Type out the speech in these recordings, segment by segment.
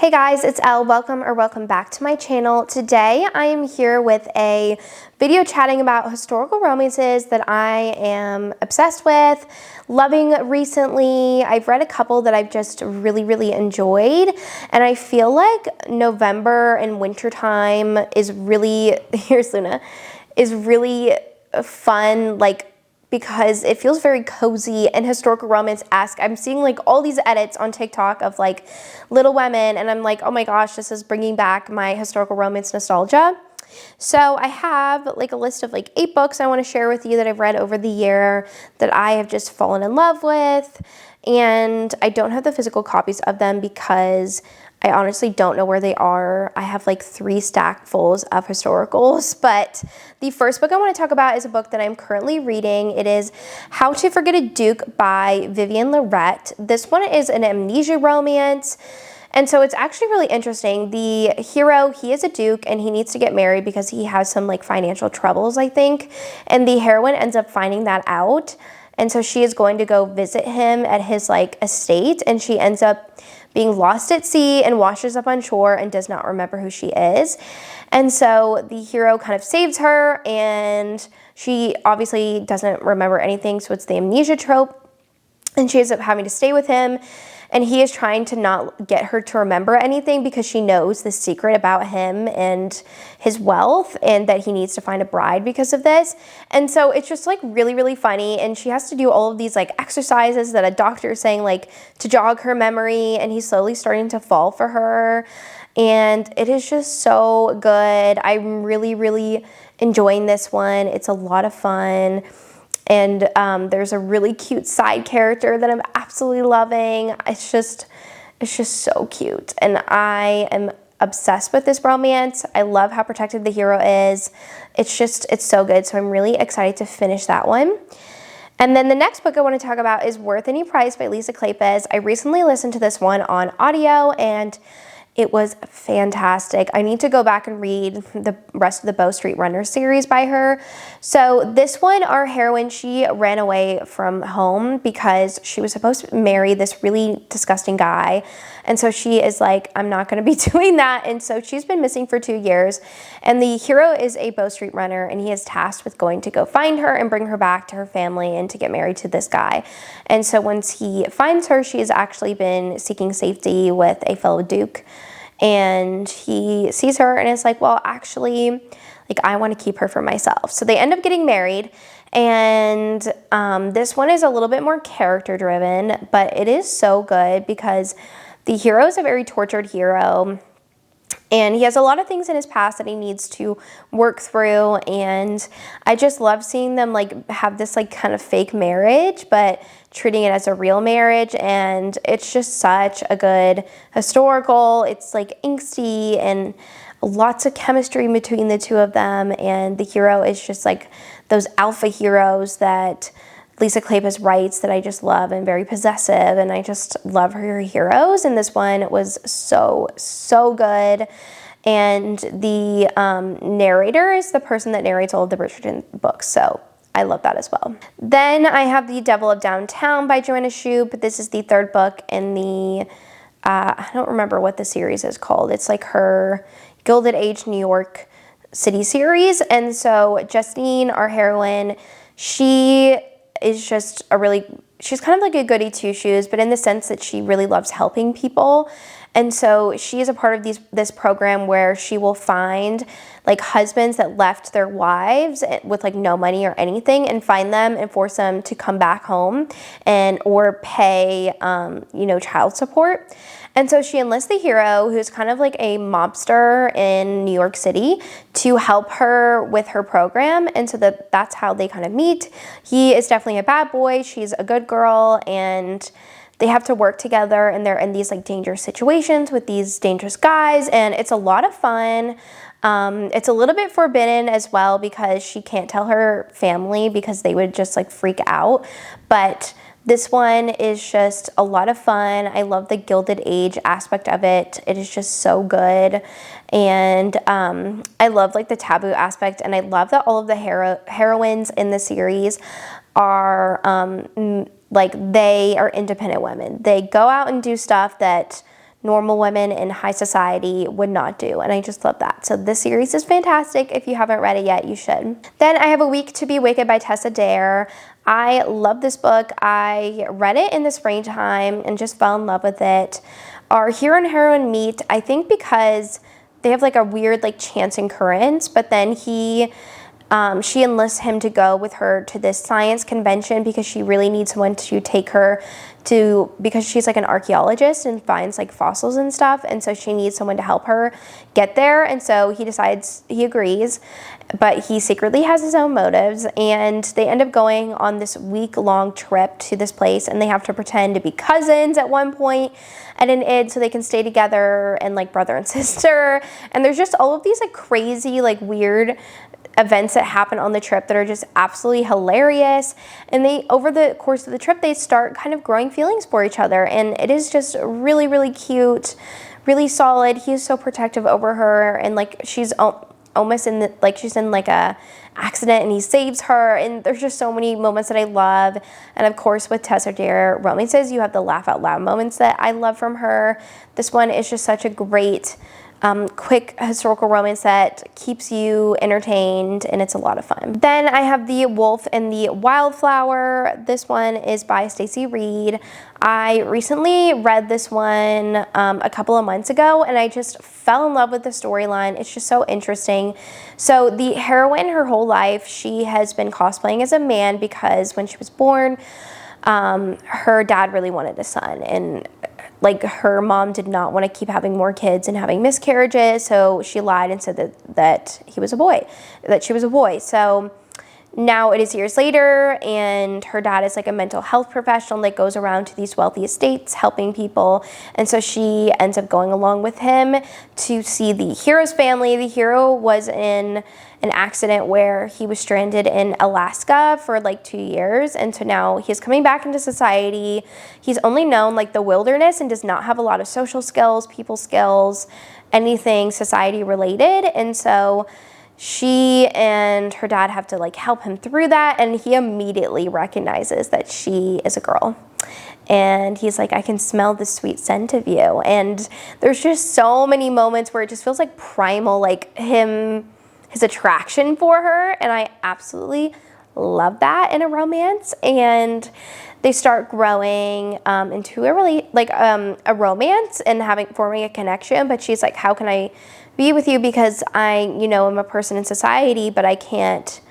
Hey guys, it's Elle. Welcome back to my channel. Today I am here with a video chatting about historical romances that I am obsessed with, loving recently. I've read a couple that I've just really enjoyed, and I feel like November and wintertime is really, here's Luna, is really fun, because it feels very cozy and historical romance-esque. I'm seeing like all these edits on TikTok of like Little Women, and I'm like, oh my gosh, this is bringing back my historical romance nostalgia. So I have like a list of like 8 books I want to share with you that I've read over the year that I have just fallen in love with. And I don't have the physical copies of them because I honestly don't know where they are. I have like 3 stackfuls of historicals, but the first book I want to talk about is a book that I'm currently reading. It is How to Forget a Duke by Vivian Loret. This one is an amnesia romance. And so it's actually really interesting. The hero, he is a duke and he needs to get married because he has some like financial troubles, I think. And the heroine ends up finding that out. And so she is going to go visit him at his like estate, and she ends up being lost at sea and washes up on shore and does not remember who she is. And so the hero kind of saves her, and she obviously doesn't remember anything, so it's the amnesia trope. And she ends up having to stay with him, and he is trying to not get her to remember anything because she knows the secret about him and his wealth, and that he needs to find a bride because of this. And so it's just like really funny, and she has to do all of these like exercises that a doctor is saying like to jog her memory, and he's slowly starting to fall for her. And it is just so good. I'm really enjoying this one. It's a lot of fun. And there's a really cute side character that I'm absolutely loving. It's just so cute. And I am obsessed with this romance. I love how protected the hero is. It's so good. So I'm really excited to finish that one. And then the next book I want to talk about is Worth Any Price by Lisa Kleypas. I recently listened to this one on audio, and it was fantastic. I need to go back and read the rest of the Bow Street Runner series by her. So this one, our heroine, she ran away from home because she was supposed to marry this really disgusting guy. And so she is like, I'm not going to be doing that. And so she's been missing for 2 years. And the hero is a Bow Street Runner, and he is tasked with going to go find her and bring her back to her family and to get married to this guy. And so once he finds her, she has actually been seeking safety with a fellow duke. And he sees her and is like, well, actually, like, I want to keep her for myself. So they end up getting married. And this one is a little bit more character driven, but it is so good because the hero is a very tortured hero. And he has a lot of things in his past that he needs to work through. And I just love seeing them like have this like kind of fake marriage, but treating it as a real marriage. And it's just such a good historical. It's like angsty and lots of chemistry between the two of them. And the hero is just like those alpha heroes that Lisa Kleypas writes that I just love, and very possessive, and I just love her heroes. And this one was so good. And the narrator is the person that narrates all of the Bridgerton books, so I love that as well. Then I have The Devil of Downtown by Joanna Shupe. This is the 3rd book in the, I don't remember what the series is called. It's like her Gilded Age New York City series. And so Justine, our heroine, she is just she's kind of like a goody two-shoes, but in the sense that she really loves helping people. And so she is a part of this program where she will find like husbands that left their wives with like no money or anything, and find them and force them to come back home or pay, child support. And so she enlists the hero, who's kind of like a mobster in New York City, to help her with her program. And so that's how they kind of meet. He is definitely a bad boy. She's a good girl, and they have to work together, and they're in these like dangerous situations with these dangerous guys, and it's a lot of fun. It's a little bit forbidden as well because she can't tell her family because they would just like freak out. But this one is just a lot of fun. I love the Gilded Age aspect of it. It is just so good. And I love like the taboo aspect, and I love that all of the heroines in the series are like, they are independent women. They go out and do stuff that normal women in high society would not do, and I just love that. So this series is fantastic. If you haven't read it yet, you should. Then I have A Week to Be Wicked by Tessa Dare. I love this book. I read it in the springtime and just fell in love with it. Our hero and heroine meet, I think because they have like a weird like chance occurrence, but then she enlists him to go with her to this science convention because she really needs someone to take her to, because she's like an archaeologist and finds like fossils and stuff, and so she needs someone to help her get there. And so he agrees, but he secretly has his own motives, and they end up going on this week-long trip to this place, and they have to pretend to be cousins at one point at an inn so they can stay together and like brother and sister. And there's just all of these like crazy, like weird events that happen on the trip that are just absolutely hilarious. And they, over the course of the trip, they start kind of growing feelings for each other, and it is just really, really cute, really solid. He is so protective over her, and like she's almost in the, like she's in like a accident and he saves her, and there's just so many moments that I love. And of course with Tessa Dare romances, you have the laugh out loud moments that I love from her. This one is just such a great quick historical romance that keeps you entertained, and it's a lot of fun. Then I have The Wolf and the Wildflower. This one is by Stacy Reid. I recently read this one a couple of months ago, and I just fell in love with the storyline. It's just so interesting. So the heroine, her whole life, she has been cosplaying as a man because when she was born, her dad really wanted a son, and like her mom did not want to keep having more kids and having miscarriages, so she lied and said that he was a boy, that she was a boy. So now it is years later, and her dad is like a mental health professional that goes around to these wealthy estates helping people, and so she ends up going along with him to see the hero's family. The hero was in an accident where he was stranded in Alaska for like 2 years, and so now he's coming back into society. He's only known like the wilderness and does not have a lot of social skills, people skills, anything society related, and so she and her dad have to like help him through that, and he immediately recognizes that she is a girl. And he's like, I can smell the sweet scent of you. And there's just so many moments where it just feels like primal, like his attraction for her, and I absolutely love that in a romance. And they start growing into a really like a romance and forming a connection. But she's like, how can I be with you, because I, am a person in society, but I can't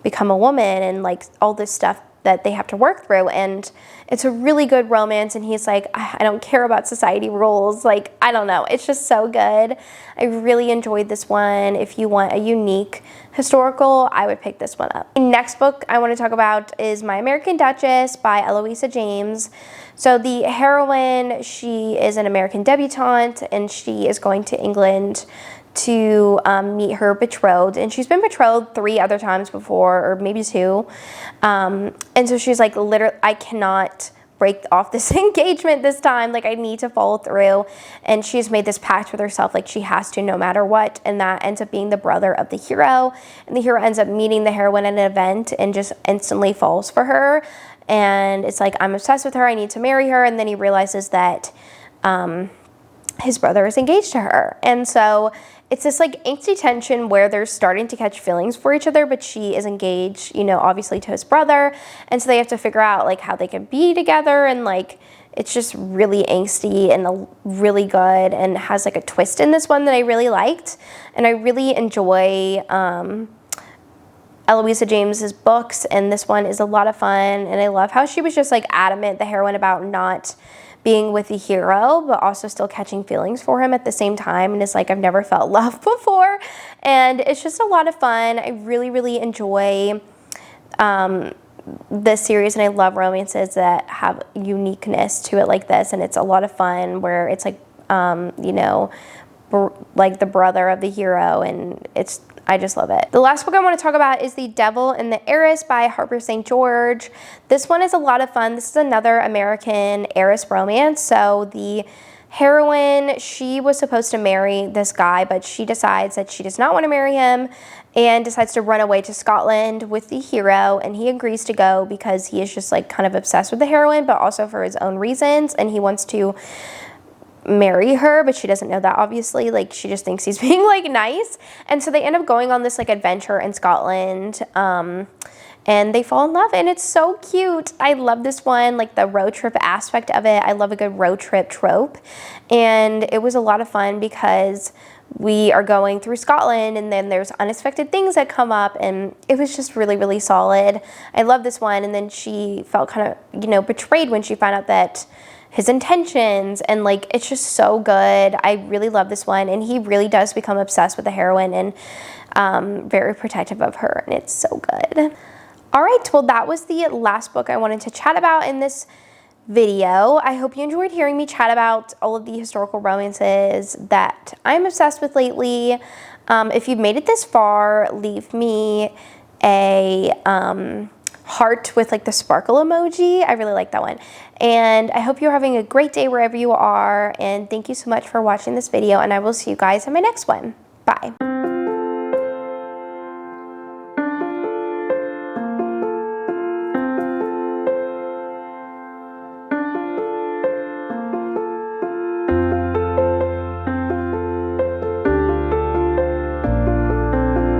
become a woman, and like all this stuff that they have to work through. And it's a really good romance, and he's like, I don't care about society rules. Like, I don't know. It's just so good. I really enjoyed this one. If you want a unique historical, I would pick this one up. The next book I want to talk about is My American Duchess by Eloisa James. So the heroine, she is an American debutante, and she is going to England to meet her betrothed, and she's been betrothed 3 other times before, or maybe 2, and so she's like, literally, I cannot break off this engagement this time, like I need to follow through. And she's made this pact with herself, like she has to no matter what, and that ends up being the brother of the hero, and the hero ends up meeting the heroine at an event and just instantly falls for her, and it's like, I'm obsessed with her, I need to marry her. And then he realizes that his brother is engaged to her, and so it's this like angsty tension where they're starting to catch feelings for each other, but she is engaged, obviously to his brother, and so they have to figure out like how they can be together, and like it's just really angsty and really good, and has like a twist in this one that I really liked. And I really enjoy Eloisa James's books, and this one is a lot of fun, and I love how she was just like adamant, the heroine, about not being with the hero, but also still catching feelings for him at the same time. And it's like, I've never felt love before. And it's just a lot of fun. I really, really enjoy this series, and I love romances that have uniqueness to it like this. And it's a lot of fun where it's like, like the brother of the hero, and I just love it. The last book I want to talk about is The Devil and the Heiress by Harper St. George. This one is a lot of fun. This is another American heiress romance. So the heroine, she was supposed to marry this guy, but she decides that she does not want to marry him and decides to run away to Scotland with the hero, and he agrees to go because he is just like kind of obsessed with the heroine, but also for his own reasons, and he wants to marry her, but she doesn't know that, obviously. Like, she just thinks he's being like nice. And so they end up going on this like adventure in Scotland, and they fall in love, and it's so cute. I love this one, like the road trip aspect of it. I love a good road trip trope, and it was a lot of fun because we are going through Scotland, and then there's unexpected things that come up, and it was just really, really solid. I love this one. And then she felt kind of, you know, betrayed when she found out that his intentions, and like, it's just so good. I really love this one, and he really does become obsessed with the heroine and very protective of her, and it's so good. All right, well, that was the last book I wanted to chat about in this video. I hope you enjoyed hearing me chat about all of the historical romances that I'm obsessed with lately. If you've made it this far, leave me a heart with like the sparkle emoji. I really like that one. And I hope you're having a great day wherever you are. And thank you so much for watching this video, and I will see you guys in my next one. Bye.